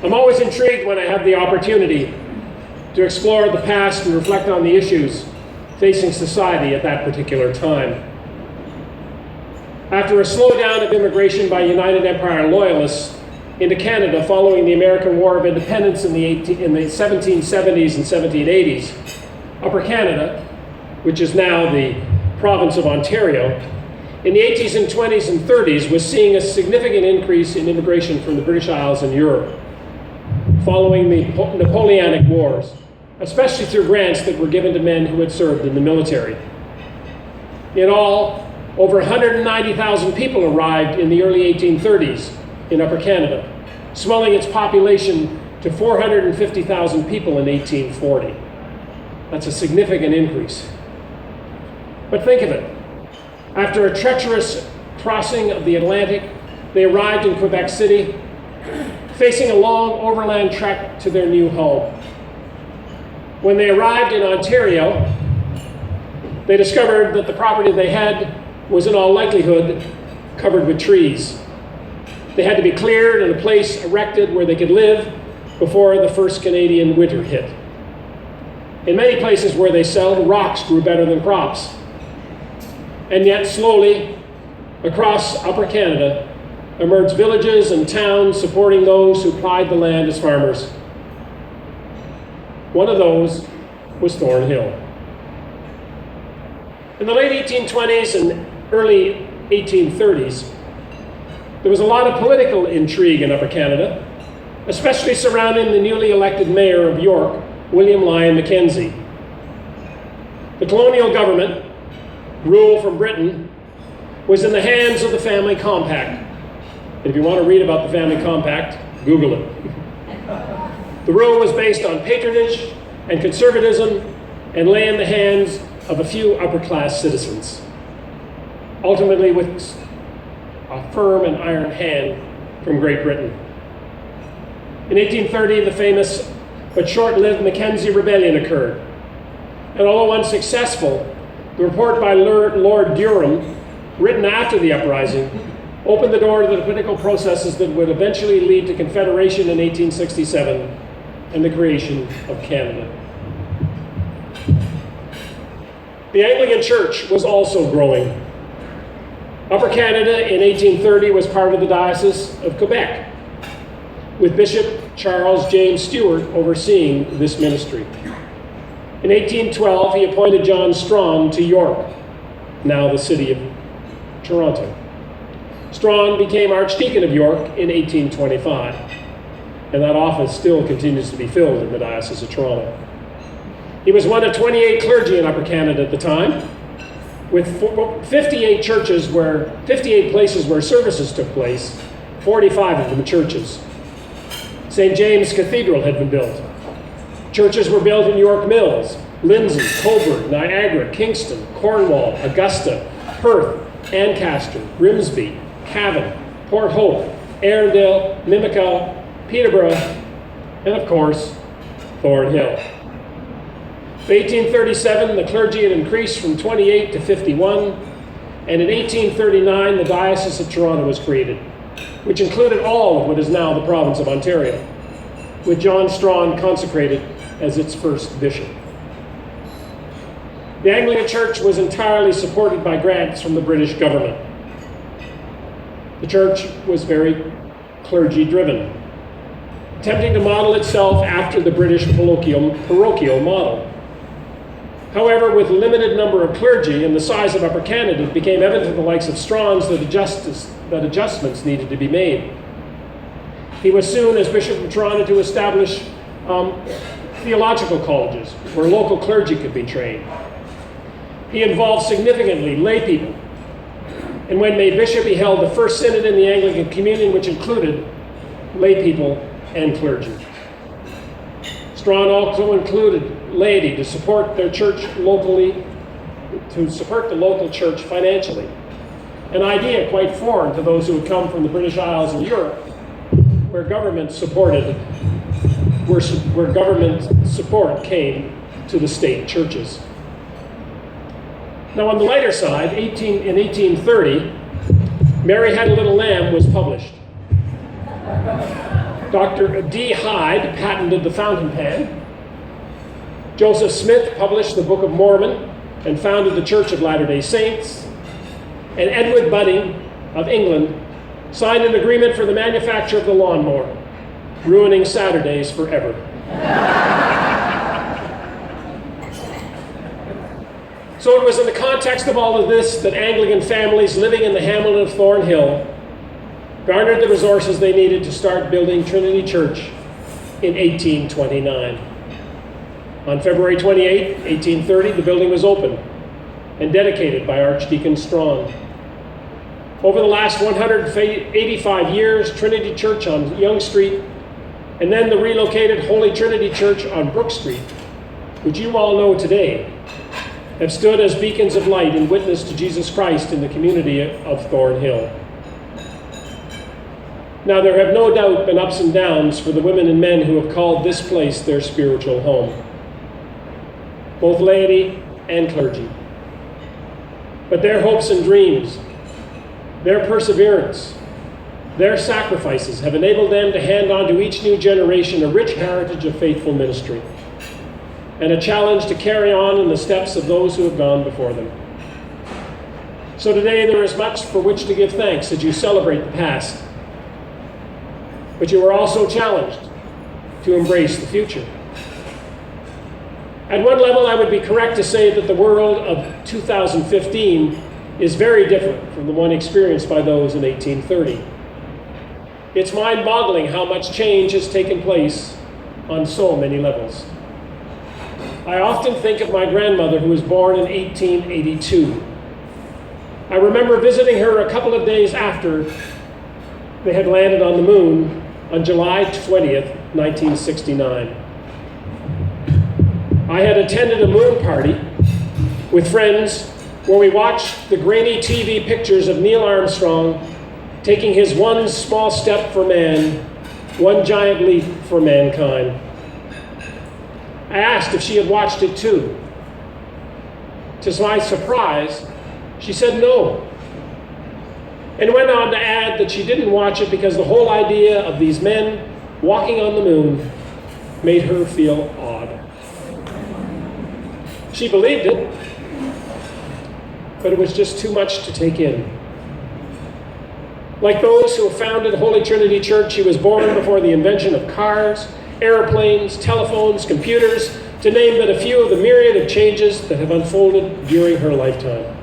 I'm always intrigued when I have the opportunity to explore the past and reflect on the issues facing society at that particular time. After a slowdown of immigration by United Empire Loyalists into Canada following the American War of Independence in the 1770s and 1780s, Upper Canada, which is now the province of Ontario, in the 18s and 20s and 30s was seeing a significant increase in immigration from the British Isles and Europe following the Napoleonic Wars, especially through grants that were given to men who had served in the military. In all, over 190,000 people arrived in the early 1830s in Upper Canada, swelling its population to 450,000 people in 1840. That's a significant increase. But think of it. After a treacherous crossing of the Atlantic, they arrived in Quebec City, facing a long overland trek to their new home. When they arrived in Ontario, they discovered that the property they had was in all likelihood covered with trees. They had to be cleared and a place erected where they could live before the first Canadian winter hit. In many places where they settled, rocks grew better than crops. And yet slowly, across Upper Canada, emerged villages and towns supporting those who plied the land as farmers. One of those was Thornhill. In the late 1820s and early 1830s, there was a lot of political intrigue in Upper Canada, especially surrounding the newly elected mayor of York, William Lyon Mackenzie. The colonial government, rule from Britain, was in the hands of the Family Compact. And if you want to read about the Family Compact, Google it. The rule was based on patronage and conservatism and lay in the hands of a few upper-class citizens, ultimately with a firm and iron hand from Great Britain. In 1830, the famous but short-lived Mackenzie Rebellion occurred. And although unsuccessful, the report by Lord Durham, written after the uprising, opened the door to the political processes that would eventually lead to Confederation in 1867 and the creation of Canada. The Anglican Church was also growing. Upper Canada in 1830 was part of the Diocese of Quebec, with Bishop Charles James Stewart overseeing this ministry. In 1812, he appointed John Strachan to York, now the city of Toronto. Strachan became Archdeacon of York in 1825, and that office still continues to be filled in the Diocese of Toronto. He was one of 28 clergy in Upper Canada at the time, with 58 places where services took place, 45 of them churches. St. James Cathedral had been built. Churches were built in York Mills, Lindsay, Cobourg, Niagara, Kingston, Cornwall, Augusta, Perth, Ancaster, Grimsby, Cavan, Port Hope, Arundel, Nimica, Peterborough, and of course, Thornhill. By 1837, the clergy had increased from 28 to 51, and in 1839, the Diocese of Toronto was created, which included all of what is now the province of Ontario, with John Strachan consecrated as its first bishop. The Anglican Church was entirely supported by grants from the British government. The church was very clergy-driven, attempting to model itself after the British parochial model. However, with a limited number of clergy and the size of Upper Canada, it became evident to the likes of Strachan's that adjustments needed to be made. He was soon, as Bishop of Toronto, to establish theological colleges where local clergy could be trained. He involved significantly lay people, and when made bishop, he held the first synod in the Anglican Communion, which included lay people and clergy. Strachan also included laity to support their church locally, to support the local church financially, an idea quite foreign to those who had come from the British Isles and Europe, where government support came to the state churches. Now on the lighter side, in 1830, Mary Had a Little Lamb was published. Dr. D. Hyde patented the fountain pen. Joseph Smith published the Book of Mormon and founded the Church of Latter-day Saints. And Edward Budding of England signed an agreement for the manufacture of the lawnmower, ruining Saturdays forever. So it was in the context of all of this that Anglican families living in the hamlet of Thornhill garnered the resources they needed to start building Trinity Church in 1829. On February 28, 1830, the building was opened and dedicated by Archdeacon Strong. Over the last 185 years, Trinity Church on Yonge Street, and then the relocated Holy Trinity Church on Brook Street, which you all know today, have stood as beacons of light and witness to Jesus Christ in the community of Thornhill. Now, there have no doubt been ups and downs for the women and men who have called this place their spiritual home, both laity and clergy. But their hopes and dreams, their perseverance, their sacrifices have enabled them to hand on to each new generation a rich heritage of faithful ministry and a challenge to carry on in the steps of those who have gone before them. So today there is much for which to give thanks as you celebrate the past. But you are also challenged to embrace the future. At one level, I would be correct to say that the world of 2015 is very different from the one experienced by those in 1830. It's mind-boggling how much change has taken place on so many levels. I often think of my grandmother, who was born in 1882. I remember visiting her a couple of days after they had landed on the moon on July 20th, 1969. I had attended a moon party with friends where we watched the grainy TV pictures of Neil Armstrong taking his one small step for man, one giant leap for mankind. I asked if she had watched it too. To my surprise, she said no, and went on to add that she didn't watch it because the whole idea of these men walking on the moon made her feel odd. She believed it, but it was just too much to take in. Like those who founded Holy Trinity Church, she was born before the invention of cars, airplanes, telephones, computers, to name but a few of the myriad of changes that have unfolded during her lifetime.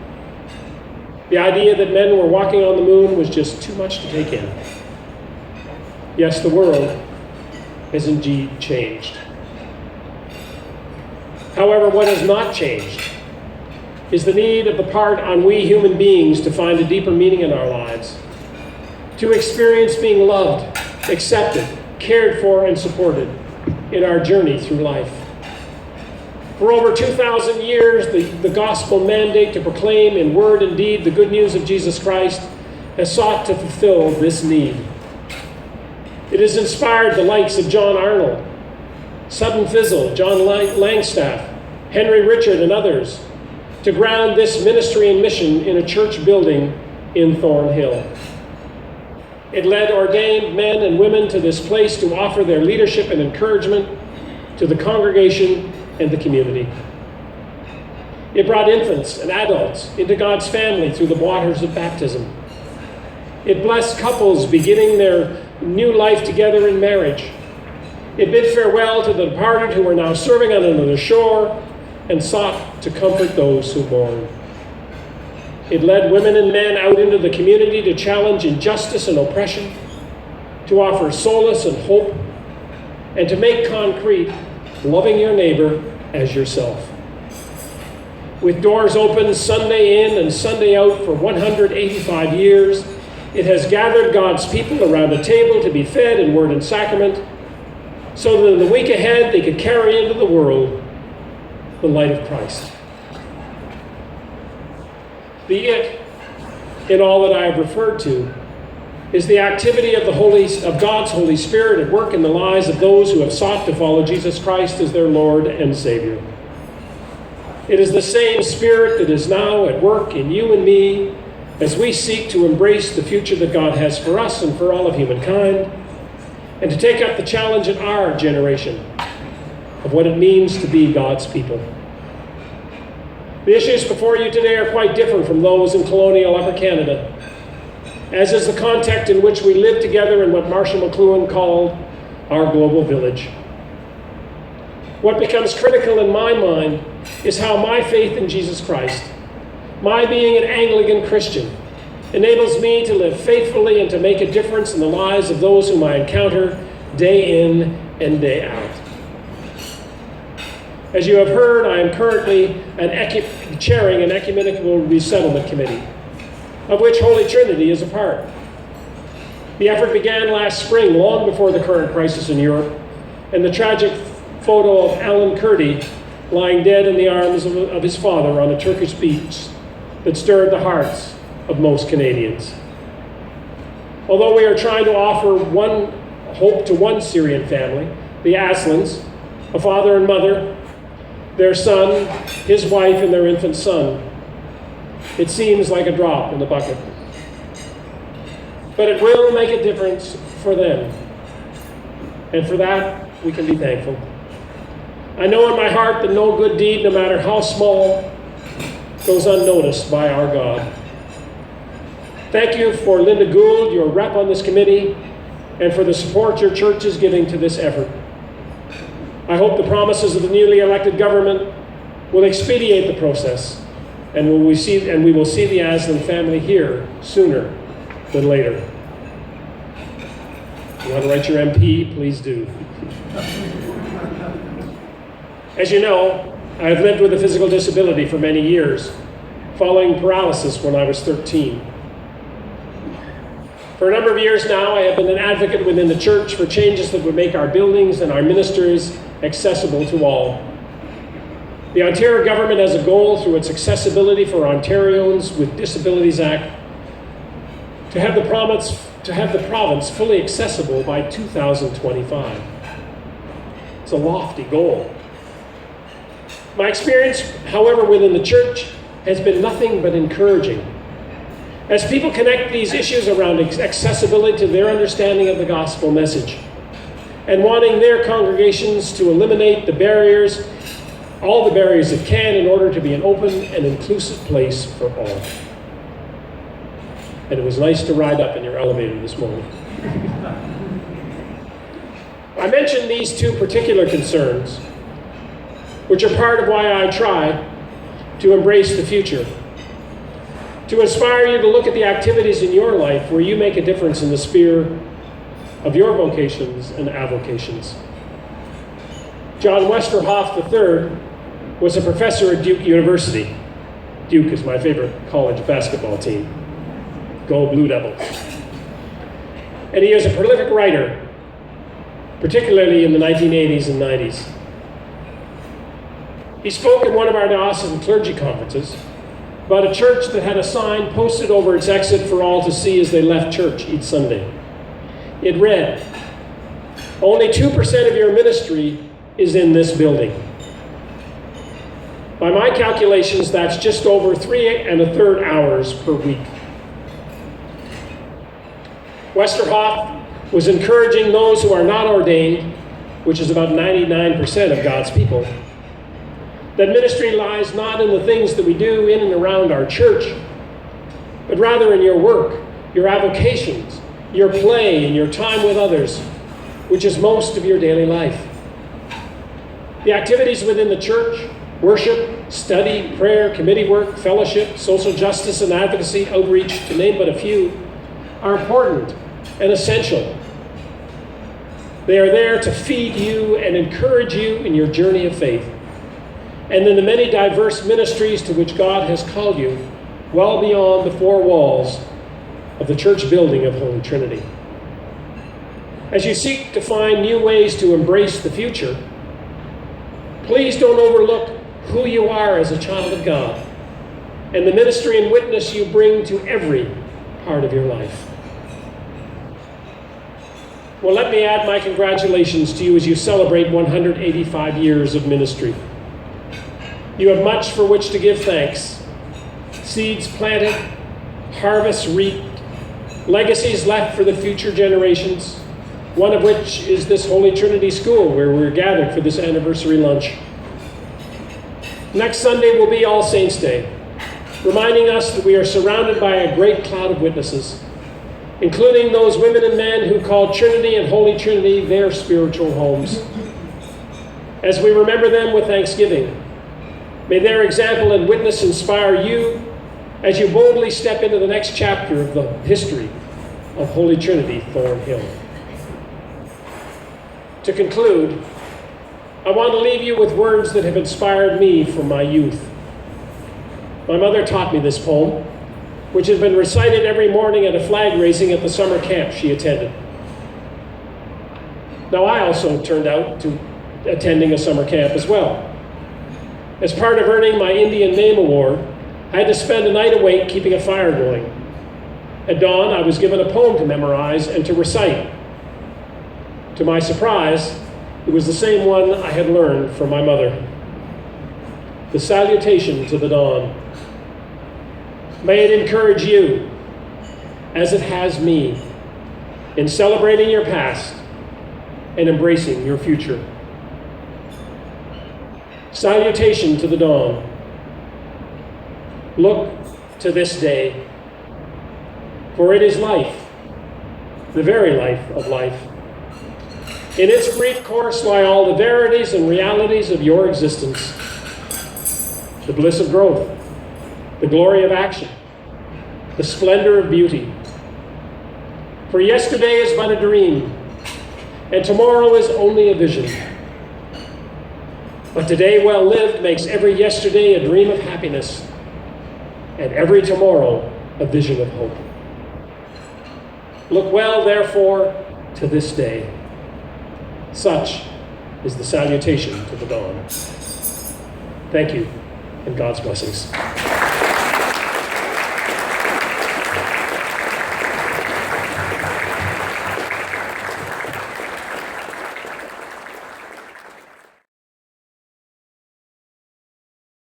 The idea that men were walking on the moon was just too much to take in. Yes, the world has indeed changed. However, what has not changed is the need of the part on we human beings to find a deeper meaning in our lives, to experience being loved, accepted, cared for, and supported in our journey through life. For over 2,000 years, the gospel mandate to proclaim in word and deed the good news of Jesus Christ has sought to fulfill this need. It has inspired the likes of John Arnold, Sutton Fizzle, John Langstaff, Henry Richard, and others to ground this ministry and mission in a church building in Thornhill. It led ordained men and women to this place to offer their leadership and encouragement to the congregation and the community. It brought infants and adults into God's family through the waters of baptism. It blessed couples beginning their new life together in marriage. It bid farewell to the departed who were now serving on another shore and sought to comfort those who mourn. It led women and men out into the community to challenge injustice and oppression, to offer solace and hope, and to make concrete loving your neighbor as yourself. With doors open Sunday in and Sunday out for 185 years, it has gathered God's people around a table to be fed in word and sacrament, so that in the week ahead they could carry into the world the light of Christ. The it in all that I have referred to is the activity of God's Holy Spirit at work in the lives of those who have sought to follow Jesus Christ as their Lord and Savior. It is the same Spirit that is now at work in you and me as we seek to embrace the future that God has for us and for all of humankind, and to take up the challenge in our generation of what it means to be God's people. The issues before you today are quite different from those in colonial Upper Canada, as is the context in which we live together in what Marshall McLuhan called our global village. What becomes critical in my mind is how my faith in Jesus Christ, my being an Anglican Christian, enables me to live faithfully and to make a difference in the lives of those whom I encounter day in and day out. As you have heard, I am currently chairing an ecumenical resettlement committee, of which Holy Trinity is a part. The effort began last spring, long before the current crisis in Europe, and the tragic photo of Alan Kurdi lying dead in the arms of his father on a Turkish beach that stirred the hearts of most Canadians. Although we are trying to offer one hope to one Syrian family, the Aslans, a father and mother, their son, his wife, and their infant son, it seems like a drop in the bucket. But it will make a difference for them. And for that, we can be thankful. I know in my heart that no good deed, no matter how small, goes unnoticed by our God. Thank you for Linda Gould, your rep on this committee, and for the support your church is giving to this effort. I hope the promises of the newly elected government will expedite the process, and we will see the Aslan family here sooner than later. If you want to write your MP, please do. As you know, I have lived with a physical disability for many years, following paralysis when I was 13. For a number of years now, I have been an advocate within the church for changes that would make our buildings and our ministries accessible to all. The Ontario government has a goal through its Accessibility for Ontarians with Disabilities Act to have the province fully accessible by 2025. It's a lofty goal. My experience, however, within the church has been nothing but encouraging. As people connect these issues around accessibility to their understanding of the gospel message and wanting their congregations to eliminate the barriers, all the barriers it can, in order to be an open and inclusive place for all. And it was nice to ride up in your elevator this morning. I mentioned these two particular concerns, which are part of why I try to embrace the future, to inspire you to look at the activities in your life where you make a difference in the sphere of your vocations and avocations. John Westerhoff III was a professor at Duke University. Duke is my favorite college basketball team. Go Blue Devils. And he is a prolific writer, particularly in the 1980s and 90s. He spoke at one of our diocesan clergy conferences about a church that had a sign posted over its exit for all to see as they left church each Sunday. It read, "Only 2% of your ministry is in this building." By my calculations, that's just over 3 1/3 hours per week. Westerhoff was encouraging those who are not ordained, which is about 99% of God's people, that ministry lies not in the things that we do in and around our church, but rather in your work, your avocations, your play, and your time with others, which is most of your daily life. The activities within the church, worship, study, prayer, committee work, fellowship, social justice and advocacy, outreach, to name but a few, are important and essential. They are there to feed you and encourage you in your journey of faith, and in the many diverse ministries to which God has called you, well beyond the four walls of the church building of Holy Trinity. As you seek to find new ways to embrace the future, please don't overlook who you are as a child of God and the ministry and witness you bring to every part of your life. Well, let me add my congratulations to you as you celebrate 185 years of ministry. You have much for which to give thanks. Seeds planted, harvests reaped, legacies left for the future generations, one of which is this Holy Trinity School where we're gathered for this anniversary lunch. Next Sunday will be All Saints' Day, reminding us that we are surrounded by a great cloud of witnesses, including those women and men who call Trinity and Holy Trinity their spiritual homes. As we remember them with thanksgiving, may their example and witness inspire you as you boldly step into the next chapter of the history of Holy Trinity Thornhill. To conclude, I want to leave you with words that have inspired me from my youth. My mother taught me this poem, which has been recited every morning at a flag raising at the summer camp she attended. Now, I also turned out to attending a summer camp as well. As part of earning my Indian Name Award, I had to spend a night awake keeping a fire going. At dawn, I was given a poem to memorize and to recite. To my surprise, it was the same one I had learned from my mother. The Salutation to the Dawn. May it encourage you, as it has me, in celebrating your past and embracing your future. Salutation to the dawn. Look to this day, for it is life, the very life of life. In its brief course lie all the verities and realities of your existence, the bliss of growth, the glory of action, the splendor of beauty. For yesterday is but a dream, and tomorrow is only a vision. But today well lived makes every yesterday a dream of happiness, and every tomorrow a vision of hope. Look well, therefore, to this day. Such is the salutation to the dawn. Thank you, and God's blessings.